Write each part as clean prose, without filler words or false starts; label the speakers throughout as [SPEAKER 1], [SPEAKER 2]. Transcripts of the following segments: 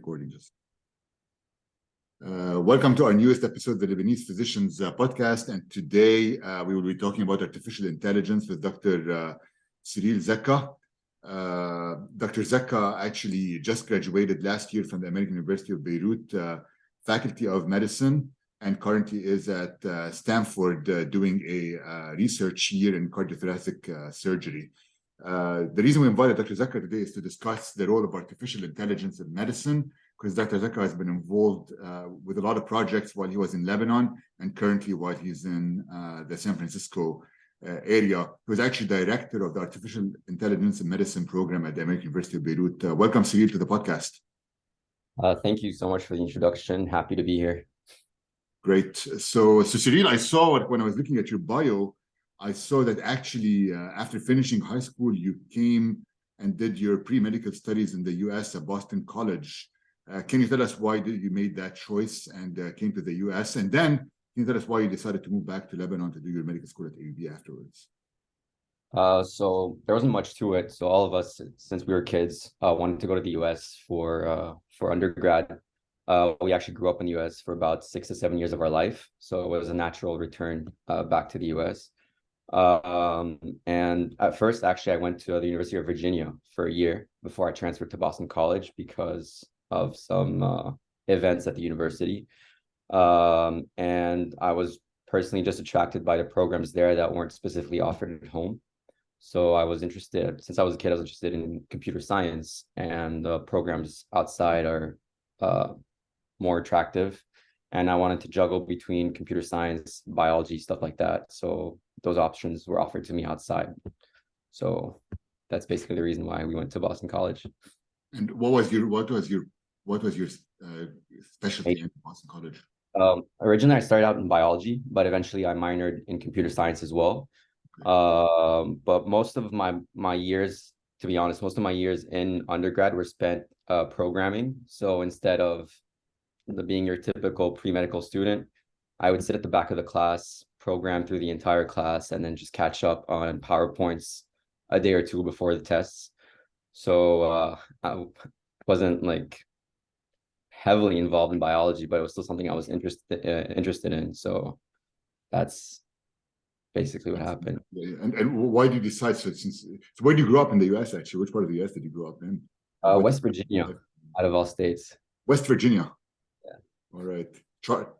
[SPEAKER 1] recording just. Welcome to our newest episode of the Lebanese Physicians Podcast. And today we will be talking about artificial intelligence with Dr. Cyril Zakka. Dr. Zakka actually just graduated last year from the American University of Beirut, Faculty of Medicine, and currently is at Stanford doing a research year in cardiothoracic surgery. The reason we invited Dr. Zakka today is to discuss the role of artificial intelligence in medicine, because Dr. Zakka has been involved with a lot of projects while he was in Lebanon and currently while he's in the San Francisco area. He was actually director of the Artificial Intelligence in Medicine program at the American University of Beirut. Welcome, Cyril, to the podcast.
[SPEAKER 2] Thank you so much for the introduction. Happy to be here.
[SPEAKER 1] Great. So Cyril, I saw when I was looking at your bio, I saw that actually after finishing high school, you came and did your pre-medical studies in the US at Boston College. Can you tell us why you made that choice and came to the US? And then can you tell us why you decided to move back to Lebanon to do your medical school at AUB afterwards?
[SPEAKER 2] So there wasn't much to it. So all of us, since we were kids, wanted to go to the US for undergrad. We actually grew up in the US for about 6 to 7 years of our life. So it was a natural return back to the US. And at first, actually, I went to the University of Virginia for a year before I transferred to Boston College because of some events at the university. And I was personally just attracted by the programs there that weren't specifically offered at home. So I was interested, since I was a kid, I was interested in computer science, and the programs outside are more attractive. And I wanted to juggle between computer science, biology, stuff like that. So those options were offered to me outside. So that's basically the reason why we went to Boston College.
[SPEAKER 1] And what was your specialty in Boston College?
[SPEAKER 2] Originally, I started out in biology, but eventually I minored in computer science as well. Okay. But most of my years, to be honest, most of my years in undergrad were spent programming. So instead of being your typical pre-medical student, I would sit at the back of the class, program through the entire class, and then just catch up on PowerPoints a day or two before the tests. So I wasn't like heavily involved in biology, but it was still something I was interested in. So that's basically what happened.
[SPEAKER 1] And why did you decide? So where did you grow up in the U.S. actually? Which part of the U.S. did you grow up in?
[SPEAKER 2] West Virginia, out of all states.
[SPEAKER 1] West Virginia.
[SPEAKER 2] Yeah.
[SPEAKER 1] All right.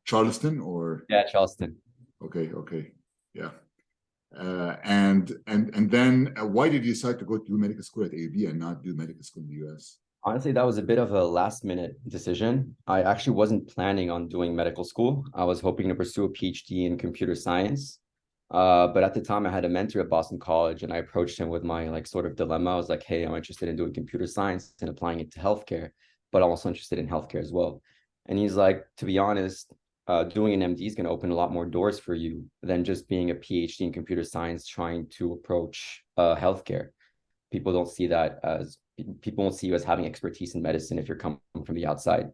[SPEAKER 1] Charleston or?
[SPEAKER 2] Yeah, Charleston.
[SPEAKER 1] Okay. Yeah. And then why did you decide to go to medical school at AUB and not do medical school in the U.S.?
[SPEAKER 2] Honestly, that was a bit of a last minute decision. I actually wasn't planning on doing medical school. I was hoping to pursue a PhD in computer science. But at the time I had a mentor at Boston College, and I approached him with my sort of dilemma. I was like, hey, I'm interested in doing computer science and applying it to healthcare, but I'm also interested in healthcare as well. And he's like, to be honest, doing an MD is going to open a lot more doors for you than just being a PhD in computer science trying to approach healthcare. People won't see you as having expertise in medicine if you're coming from the outside.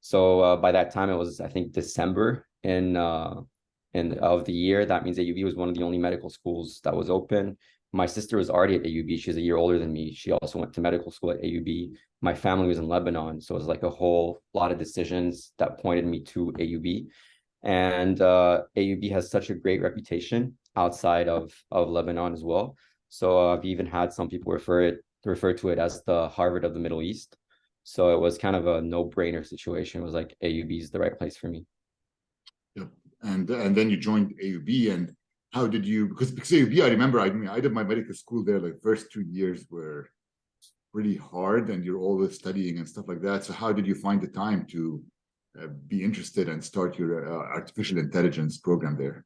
[SPEAKER 2] So by that time, it was, I think, December of the year. That means AUB was one of the only medical schools that was open. My sister was already at AUB. She's a year older than me. She also went to medical school at AUB. My family was in Lebanon. So it was like a whole lot of decisions that pointed me to AUB. And AUB has such a great reputation outside of Lebanon as well. So I've even had some people refer to it as the Harvard of the Middle East. So it was kind of a no-brainer situation. It was like AUB is the right place for me.
[SPEAKER 1] Yep. And then you joined AUB, and how did you? Because AUB, I remember, I did my medical school there. Like first 2 years were pretty hard, and you're always studying and stuff like that. So how did you find the time to be interested and start your artificial intelligence program there?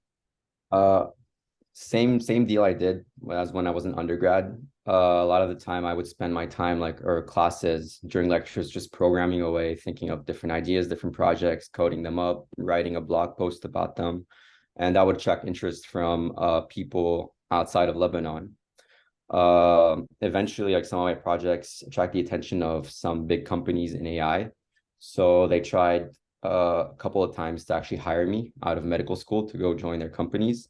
[SPEAKER 2] Same deal I did as when I was an undergrad. A lot of the time I would spend my time or classes during lectures just programming away, thinking of different ideas, different projects, coding them up, writing a blog post about them. And that would attract interest from people outside of Lebanon. Eventually, some of my projects attract the attention of some big companies in AI. So they tried a couple of times to actually hire me out of medical school to go join their companies.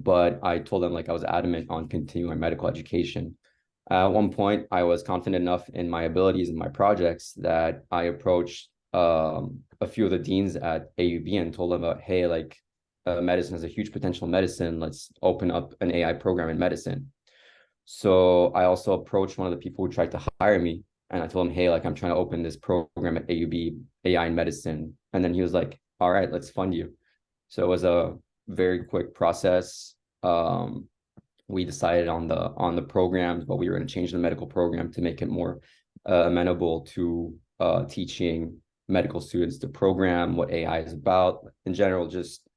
[SPEAKER 2] But I told them I was adamant on continuing my medical education. At one point, I was confident enough in my abilities and my projects that I approached a few of the deans at AUB and told them about, hey, like medicine has a huge potential in medicine. Let's open up an AI program in medicine. So I also approached one of the people who tried to hire me, and I told him, hey, like I'm trying to open this program at AUB, AI in medicine. And then he was like, all right, let's fund you. So it was a very quick process. We decided on the programs, but we were going to change the medical program to make it more amenable to teaching medical students to program, what AI is about, in general, just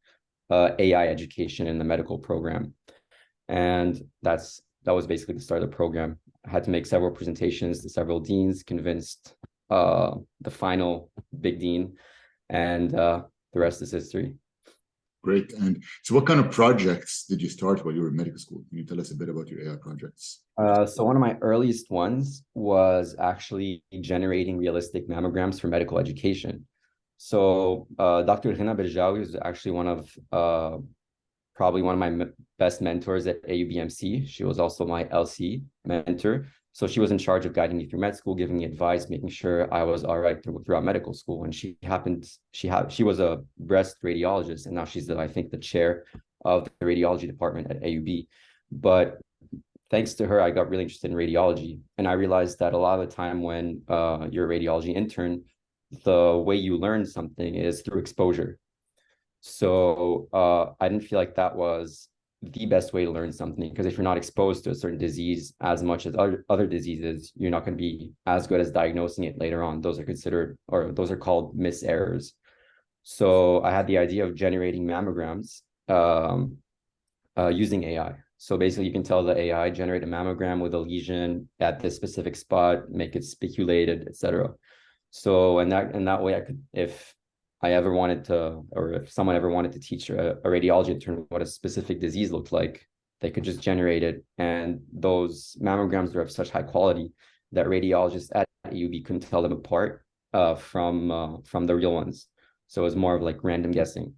[SPEAKER 2] AI education in the medical program. And that was basically the start of the program. I had to make several presentations to several deans, convinced the final big dean, and the rest is history.
[SPEAKER 1] Great. And so what kind of projects did you start while you were in medical school? Can you tell us a bit about your AI projects?
[SPEAKER 2] So one of my earliest ones was actually generating realistic mammograms for medical education. So Dr. Hina Berjawi is actually probably one of my best mentors at AUBMC. She was also my LC mentor. So she was in charge of guiding me through med school, giving me advice, making sure I was all right throughout medical school. And she was a breast radiologist, and now she's I think the chair of the radiology department at AUB. But thanks to her, I got really interested in radiology. And I realized that a lot of the time when you're a radiology intern, the way you learn something is through exposure. So I didn't feel like that was the best way to learn something, because if you're not exposed to a certain disease as much as other diseases, you're not going to be as good as diagnosing it later on. Those are called miss errors. So I had the idea of generating mammograms using AI. So basically you can tell the AI generate a mammogram with a lesion at this specific spot, make it speculated, etc. So in that way, I could, if I ever wanted to, or if someone ever wanted to teach a radiology intern what a specific disease looked like, they could just generate it. And those mammograms are of such high quality that radiologists at UB couldn't tell them apart from the real ones. So it was more of like random guessing.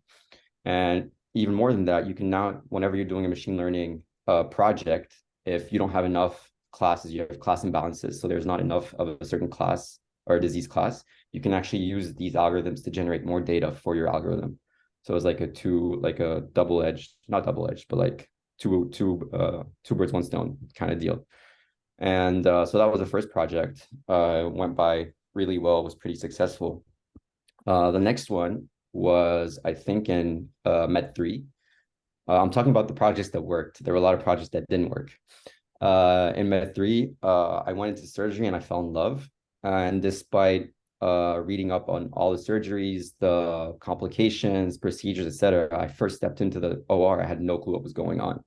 [SPEAKER 2] And even more than that, you can now, whenever you're doing a machine learning project, if you don't have enough classes, you have class imbalances. So there's not enough of a certain class or a disease class, you can actually use these algorithms to generate more data for your algorithm. So it's like a double-edged, not double-edged, but like two birds, one stone kind of deal. And so that was the first project. Went by really well, was pretty successful. The next one was, I think, in Med 3. I'm talking about the projects that worked. There were a lot of projects that didn't work. In Med 3, I went into surgery and I fell in love. And despite reading up on all the surgeries, the complications, procedures, etc., I first stepped into the OR. I had no clue what was going on.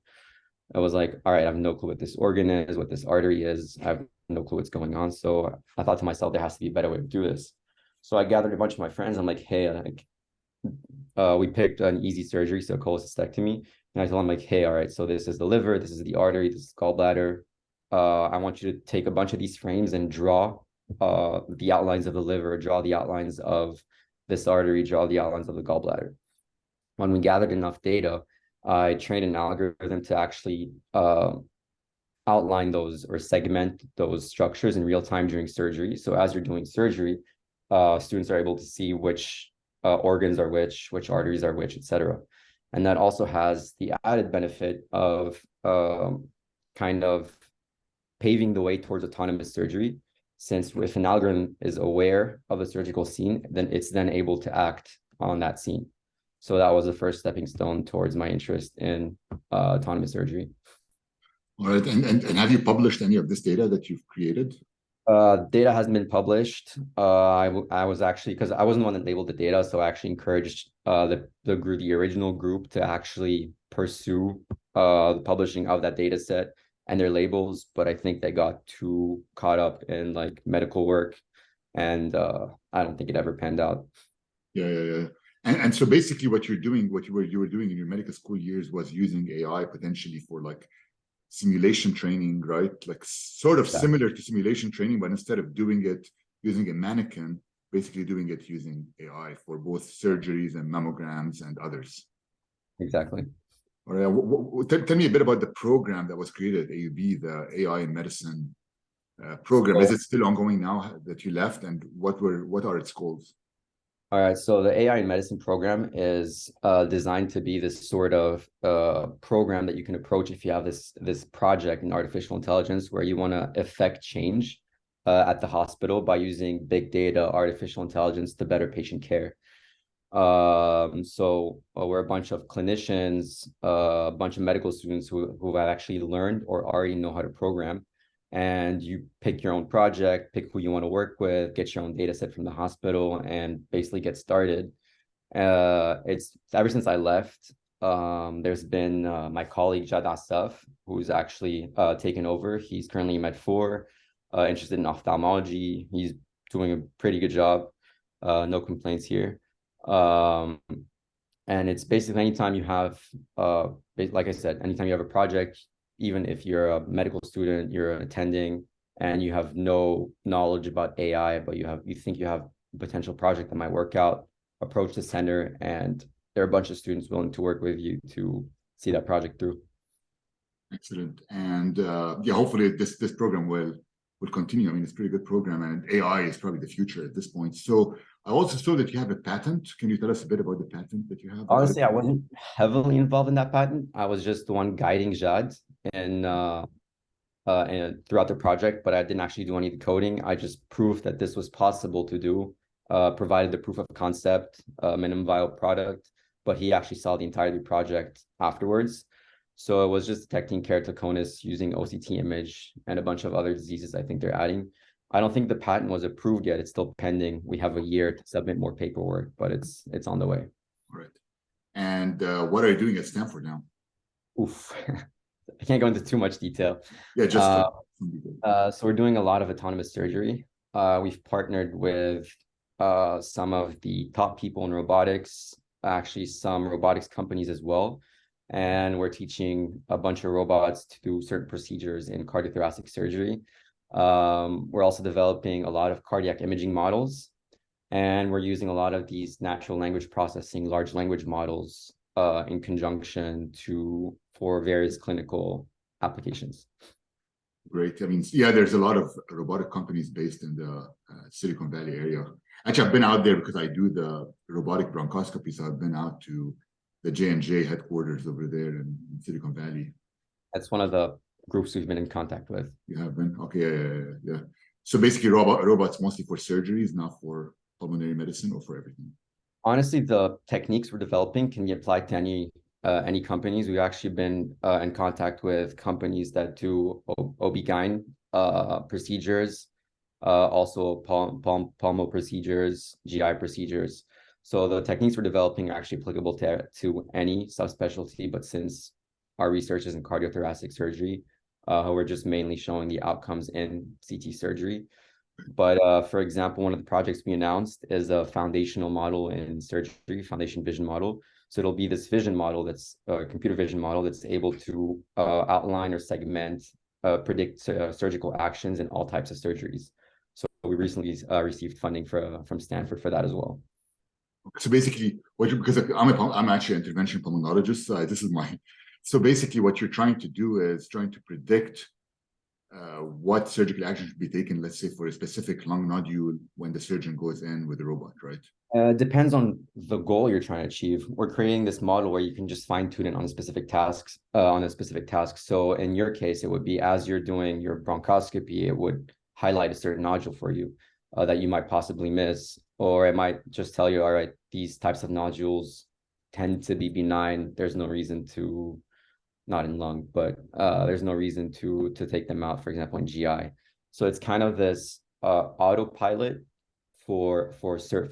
[SPEAKER 2] I was like, all right, I have no clue what this organ is, what this artery is. I have no clue what's going on. So I thought to myself, there has to be a better way to do this. So I gathered a bunch of my friends. I'm like, hey, we picked an easy surgery, so cholecystectomy. And I told them, like, hey, all right, so this is the liver, this is the artery, this is gallbladder. I want you to take a bunch of these frames and draw the outlines of the liver, draw the outlines of this artery, draw the outlines of the gallbladder. When we gathered enough data, I trained an algorithm to actually outline those or segment those structures in real time during surgery. So as you're doing surgery, students are able to see which organs are which arteries are which, etc. And that also has the added benefit of kind of paving the way towards autonomous surgery, since if an algorithm is aware of a surgical scene, then it's then able to act on that scene. So that was the first stepping stone towards my interest in autonomous surgery.
[SPEAKER 1] All right. And have you published any of this data that you've created?
[SPEAKER 2] Data hasn't been published. I was actually, because I wasn't the one that labeled the data, so I actually encouraged the original group to actually pursue the publishing of that data set and their labels, but I think they got too caught up in like medical work, and I don't think it ever panned out.
[SPEAKER 1] Yeah. And so basically what you were doing in your medical school years was using AI potentially for like simulation training, right? Like sort of similar to simulation training, but instead of doing it using a mannequin, basically doing it using AI for both surgeries and mammograms and others.
[SPEAKER 2] Exactly.
[SPEAKER 1] All right. Tell me a bit about the program that was created at AUB, the AI in medicine program? Is it still ongoing now that you left, and what are its goals?
[SPEAKER 2] All right, so the AI in medicine program is designed to be this sort of program that you can approach if you have this project in artificial intelligence where you want to affect change at the hospital by using big data, artificial intelligence to better patient care. So we're a bunch of clinicians, a bunch of medical students who have actually learned or already know how to program. And you pick your own project, pick who you want to work with, get your own data set from the hospital, and basically get started. It's ever since I left, there's been my colleague Jad Asaf, who's actually taken over. He's currently in Med 4, interested in ophthalmology. He's doing a pretty good job. No complaints here. And it's basically anytime you have, like I said, anytime you have a project, even if you're a medical student, you're attending, and you have no knowledge about AI, but you think you have a potential project that might work out, approach the center, and there are a bunch of students willing to work with you to see that project through.
[SPEAKER 1] Excellent. And hopefully this program will continue. I mean, it's a pretty good program, and AI is probably the future at this point. So I also saw that you have a patent. Can you tell us a bit about the patent that you have?
[SPEAKER 2] Honestly, I wasn't heavily involved in that patent. I was just the one guiding Jad and throughout the project, but I didn't actually do any of the coding. I just proved that this was possible to do, provided the proof of concept, minimum viable product, but he actually saw the entire project afterwards. So it was just detecting keratoconus using OCT image and a bunch of other diseases I think they're adding. I don't think the patent was approved yet. It's still pending. We have a year to submit more paperwork, but it's on the way.
[SPEAKER 1] Right. And what are you doing at Stanford now?
[SPEAKER 2] Oof. I can't go into too much detail.
[SPEAKER 1] Yeah, just
[SPEAKER 2] so we're doing a lot of autonomous surgery. We've partnered with some of the top people in robotics, actually some robotics companies as well. And we're teaching a bunch of robots to do certain procedures in cardiothoracic surgery. We're also developing a lot of cardiac imaging models, and we're using a lot of these natural language processing, large language models in conjunction for various clinical applications.
[SPEAKER 1] Great. I mean, yeah, there's a lot of robotic companies based in the Silicon Valley area. Actually, I've been out there because I do the robotic bronchoscopy, so I've been out to the J&J headquarters over there in Silicon Valley.
[SPEAKER 2] That's one of the groups we've been in contact with.
[SPEAKER 1] You have been? Okay, yeah. So basically robots mostly for surgeries, not for pulmonary medicine, or for everything?
[SPEAKER 2] Honestly, the techniques we're developing can be applied to any companies. We've actually been in contact with companies that do OB-GYN procedures, also pulmo procedures, GI procedures. So the techniques we're developing are actually applicable to any subspecialty, but since our research is in cardiothoracic surgery, we're just mainly showing the outcomes in CT surgery. But for example, one of the projects we announced is a foundational model in surgery, foundation vision model. So it'll be this vision model that's a computer vision model that's able to outline or segment, predict surgical actions in all types of surgeries. So we recently received funding from Stanford for that as well.
[SPEAKER 1] So basically, because I'm actually an intervention pulmonologist, so basically what you're trying to do is trying to predict what surgical action should be taken, let's say for a specific lung nodule when the surgeon goes in with the robot, right?
[SPEAKER 2] Depends on the goal you're trying to achieve. We're creating this model where you can just fine tune it on a specific task. So in your case, it would be as you're doing your bronchoscopy, it would highlight a certain nodule for you that you might possibly miss, or it might just tell you, all right, these types of nodules tend to be benign. There's no reason to, not in lung, but there's no reason to take them out, for example, in GI. So it's kind of this autopilot for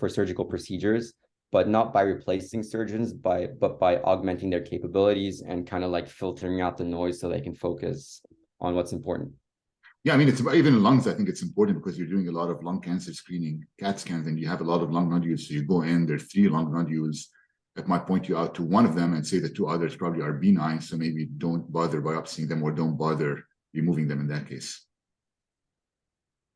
[SPEAKER 2] surgical procedures, but not by replacing surgeons, but by augmenting their capabilities and kind of like filtering out the noise so they can focus on what's important.
[SPEAKER 1] Yeah, I mean, it's even in lungs. I think it's important because you're doing a lot of lung cancer screening, CAT scans, and you have a lot of lung nodules. So you go in, there's 3 lung nodules that might point you out to one of them and say the 2 others probably are benign. So maybe don't bother biopsying them, or don't bother removing them in that case.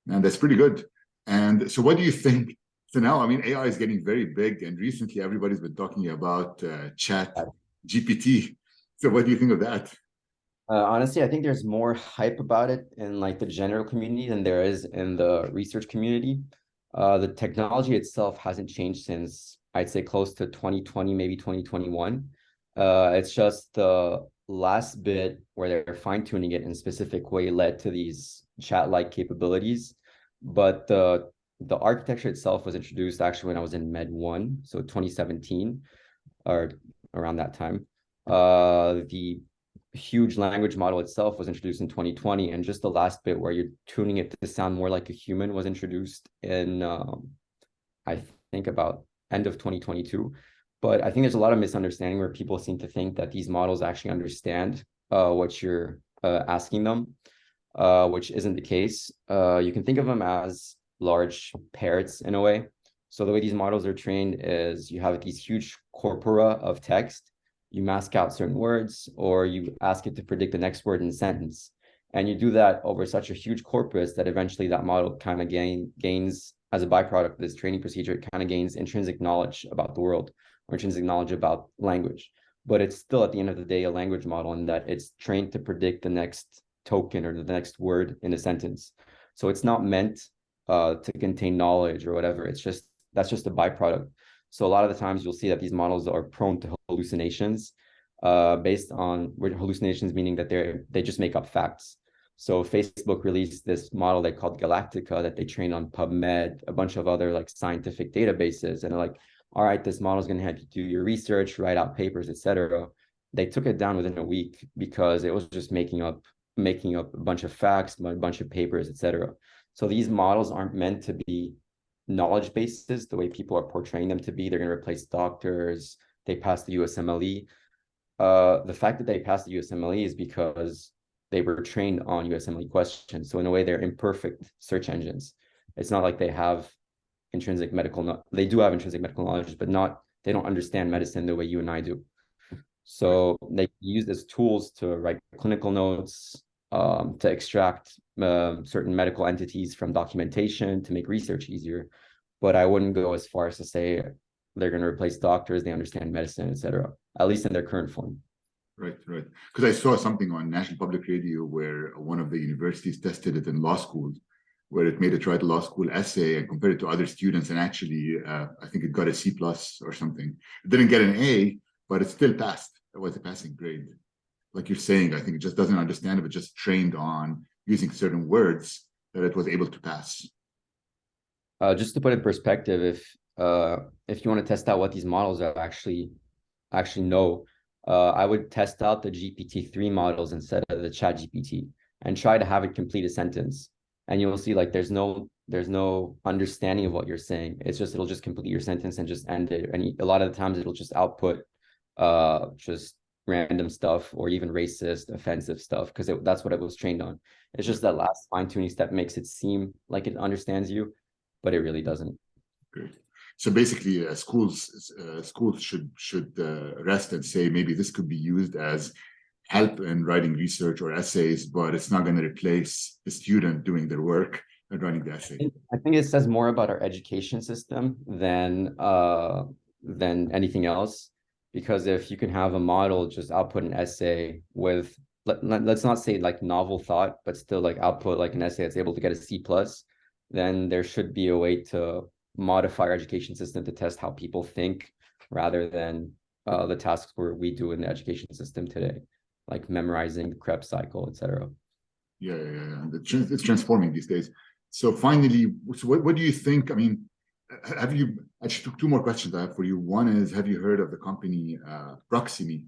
[SPEAKER 1] And that's pretty good. And so what do you think? So now, I mean, AI is getting very big, and recently everybody's been talking about ChatGPT. So what do you think of that?
[SPEAKER 2] Honestly, I think there's more hype about it in like the general community than there is in the research community. The technology itself hasn't changed since I'd say close to 2020, maybe 2021. It's just the last bit where they're fine-tuning it in a specific way led to these chat-like capabilities. But the architecture itself was introduced actually when I was in Med 1, so 2017 or around that time. The huge language model itself was introduced in 2020, and just the last bit where you're tuning it to sound more like a human was introduced in I think about end of 2022. But I think there's a lot of misunderstanding where people seem to think that these models actually understand what you're asking them, which isn't the case. You can think of them as large parrots in a way. So the way these models are trained is you have these huge corpora of text, you mask out certain words, or you ask it to predict the next word in a sentence. And you do that over such a huge corpus that eventually that model kind of gains, as a byproduct of this training procedure, it kind of gains intrinsic knowledge about the world or intrinsic knowledge about language. But it's still, at the end of the day, a language model in that it's trained to predict the next token or the next word in a sentence. So it's not meant to contain knowledge or whatever. That's just a byproduct. So a lot of the times you'll see that these models are prone to hallucinations, based on hallucinations, meaning that they just make up facts. So Facebook released this model they called Galactica that they trained on PubMed, a bunch of other like scientific databases, and they're like, all right, this model is going to help you do your research, write out papers, etc. They took it down within a week because it was just making up a bunch of facts, a bunch of papers, etc. So these models aren't meant to be knowledge bases the way people are portraying them to be. They're going to replace doctors. They pass the USMLE. The fact that they passed the USMLE is because they were trained on USMLE questions. So in a way, they're imperfect search engines. It's not like they have intrinsic medical, they do have intrinsic medical knowledge, but they don't understand medicine the way you and I do. So they use as tools to write clinical notes, to extract certain medical entities from documentation to make research easier. But I wouldn't go as far as to say they're going to replace doctors, they understand medicine, etc., at least in their current form.
[SPEAKER 1] Right. Because I saw something on National Public Radio where one of the universities tested it in law school, where it made it write a law school essay and compared it to other students, and actually, I think it got a C+ or something. It didn't get an A, but it still passed. It was a passing grade. Like you're saying, I think it just doesn't understand it, but just trained on using certain words that it was able to pass.
[SPEAKER 2] Just to put it in perspective, if you want to test out what these models are actually know, I would test out the GPT-3 models instead of the ChatGPT and try to have it complete a sentence. And you'll see like there's no understanding of what you're saying. It'll just complete your sentence and just end it. And a lot of the times it'll just output just random stuff or even racist, offensive stuff, because that's what it was trained on. It's just that last fine-tuning step makes it seem like it understands you, but it really doesn't.
[SPEAKER 1] Great. So basically, schools should rest and say maybe this could be used as help in writing research or essays, but it's not going to replace the student doing their work and writing the essay.
[SPEAKER 2] I think it says more about our education system than anything else. Because if you can have a model just output an essay with, let's not say like novel thought, but still like output like an essay that's able to get a C+, then there should be a way to modify our education system to test how people think rather than the tasks where we do in the education system today, like memorizing the Krebs cycle, etc.
[SPEAKER 1] Yeah. It's transforming these days. So finally, what do you think? I mean, actually two more questions I have for you. One is, have you heard of the company Proximi?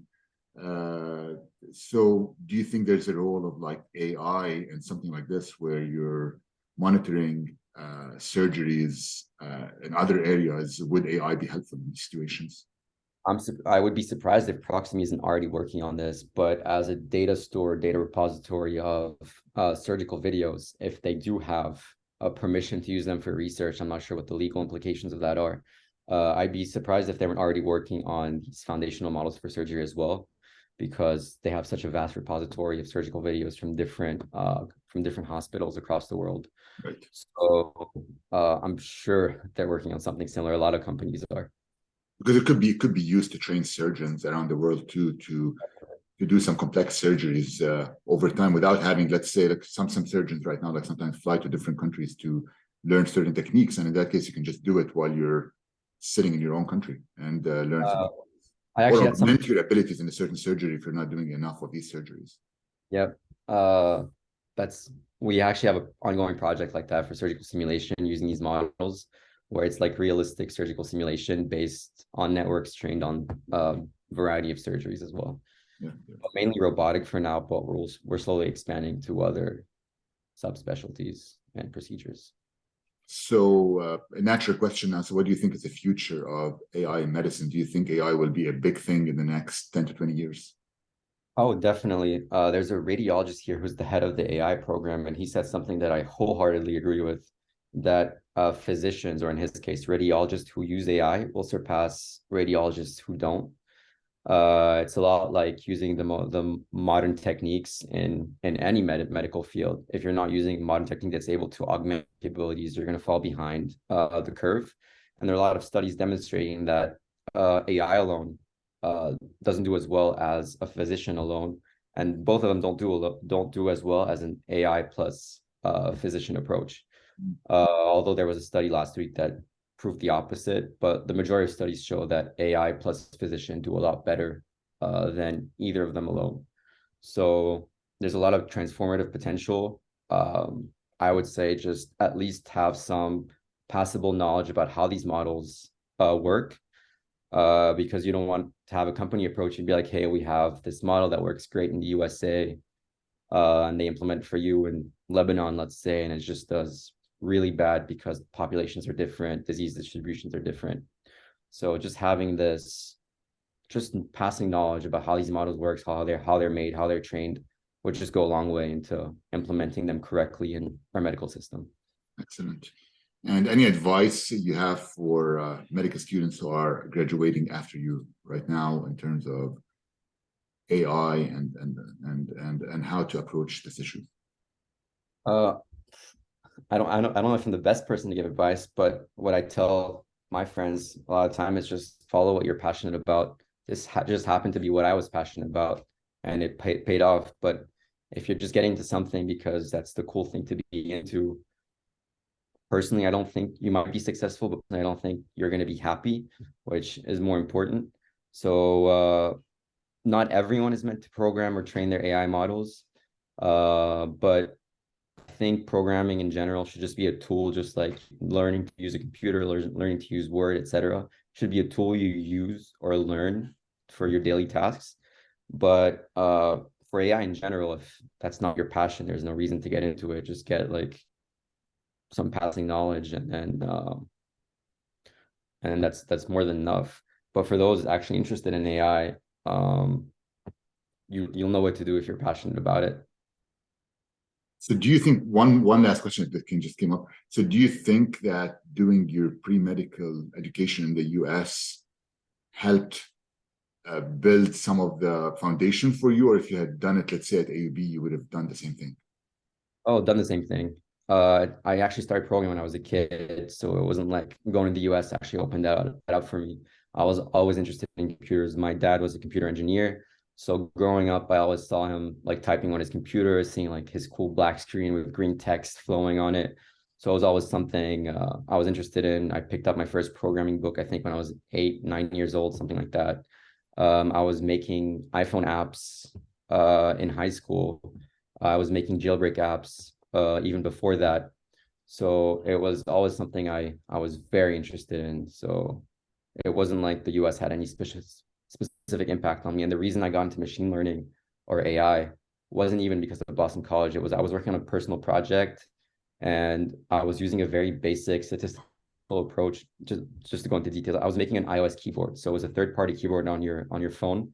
[SPEAKER 1] So do you think there's a role of like AI and something like this where you're monitoring surgeries in other areas? Would AI be helpful in these situations?
[SPEAKER 2] I would be surprised if Proximi isn't already working on this, but as a data store, data repository of surgical videos, if they do have a permission to use them for research, I'm not sure what the legal implications of that are. I'd be surprised if they weren't already working on these foundational models for surgery as well, because they have such a vast repository of surgical videos from different hospitals across the world.
[SPEAKER 1] Right.
[SPEAKER 2] So I'm sure they're working on something similar. A lot of companies are.
[SPEAKER 1] Because it could be used to train surgeons around the world too, to to do some complex surgeries over time without having, let's say, like some surgeons right now, like sometimes fly to different countries to learn certain techniques. And in that case, you can just do it while you're sitting in your own country and learn from
[SPEAKER 2] I
[SPEAKER 1] or
[SPEAKER 2] actually had some.
[SPEAKER 1] augment your abilities in a certain surgery if you're not doing enough of these surgeries.
[SPEAKER 2] Yep. That's we actually have an ongoing project like that for surgical simulation using these models where it's like realistic surgical simulation based on networks trained on a variety of surgeries as well.
[SPEAKER 1] Yeah.
[SPEAKER 2] But mainly robotic for now, but we're slowly expanding to other subspecialties and procedures.
[SPEAKER 1] So a natural question now. So what do you think is the future of AI in medicine? Do you think AI will be a big thing in the next 10 to 20 years?
[SPEAKER 2] Oh, definitely. There's a radiologist here who's the head of the AI program, and he said something that I wholeheartedly agree with, that physicians, or in his case, radiologists who use AI will surpass radiologists who don't. It's a lot like using the modern techniques in any medical field. If you're not using modern technique that's able to augment capabilities, you're going to fall behind the curve. And there are a lot of studies demonstrating that AI alone doesn't do as well as a physician alone, and both of them don't do as well as an AI plus physician approach. Although there was a study last week that proved the opposite, but the majority of studies show that AI plus physician do a lot better than either of them alone. So there's a lot of transformative potential. I would say just at least have some passable knowledge about how these models work, because you don't want to have a company approach and be like, hey, we have this model that works great in the USA, and they implement for you in Lebanon, let's say, and it just does really bad because populations are different, disease distributions are different. So just having this, just passing knowledge about how these models work, how they're made, how they're trained, would just go a long way into implementing them correctly in our medical system.
[SPEAKER 1] Excellent. And any advice you have for medical students who are graduating after you right now in terms of AI and how to approach this issue?
[SPEAKER 2] I don't know if I'm the best person to give advice, but what I tell my friends a lot of time is just follow what you're passionate about. This just happened to be what I was passionate about, and it paid off. But if you're just getting into something because that's the cool thing to be into, personally, I don't think you might be successful, but I don't think you're going to be happy, which is more important. So not everyone is meant to program or train their AI models, but I think programming in general should just be a tool, just like learning to use a computer, learning to use Word, etc. Should be a tool you use or learn for your daily tasks. But for AI in general, if that's not your passion, there's no reason to get into it. Just get like some passing knowledge, and that's more than enough. But for those actually interested in AI, you'll know what to do if you're passionate about it.
[SPEAKER 1] So do you think, one last question that just came up. So do you think that doing your pre-medical education in the US helped build some of the foundation for you? Or if you had done it, let's say at AUB, you would have done the same thing?
[SPEAKER 2] Oh, done the same thing. I actually started programming when I was a kid, so it wasn't like going to the US actually opened that up for me. I was always interested in computers. My dad was a computer engineer, so growing up, I always saw him like typing on his computer, seeing like his cool black screen with green text flowing on it. So it was always something I was interested in. I picked up my first programming book, I think when I was 8, 9 years old, something like that. I was making iPhone apps in high school. I was making jailbreak apps even before that. So it was always something I was very interested in. So it wasn't like the US had any specific impact on me. And the reason I got into machine learning or AI wasn't even because of Boston College. It was I was working on a personal project, and I was using a very basic statistical approach. Just to go into details, I was making an iOS keyboard. So it was a third-party keyboard on your phone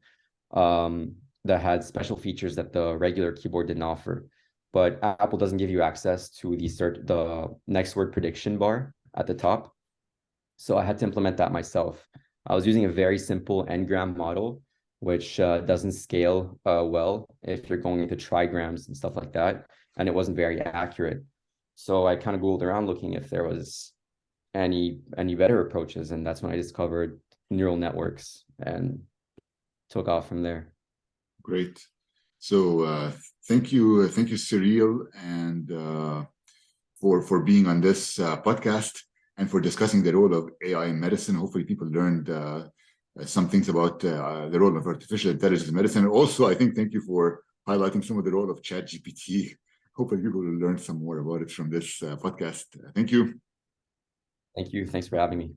[SPEAKER 2] that had special features that the regular keyboard didn't offer. But Apple doesn't give you access to the next word prediction bar at the top. So I had to implement that myself. I was using a very simple n-gram model, which doesn't scale well if you're going into trigrams and stuff like that. And it wasn't very accurate. So I kind of Googled around looking if there was any better approaches. And that's when I discovered neural networks and took off from there.
[SPEAKER 1] Great. So thank you, Cyril, and for being on this podcast and for discussing the role of AI in medicine. Hopefully, people learned some things about the role of artificial intelligence in medicine. Also, I think thank you for highlighting some of the role of ChatGPT. Hopefully, people will learn some more about it from this podcast. Thank you.
[SPEAKER 2] Thank you. Thanks for having me.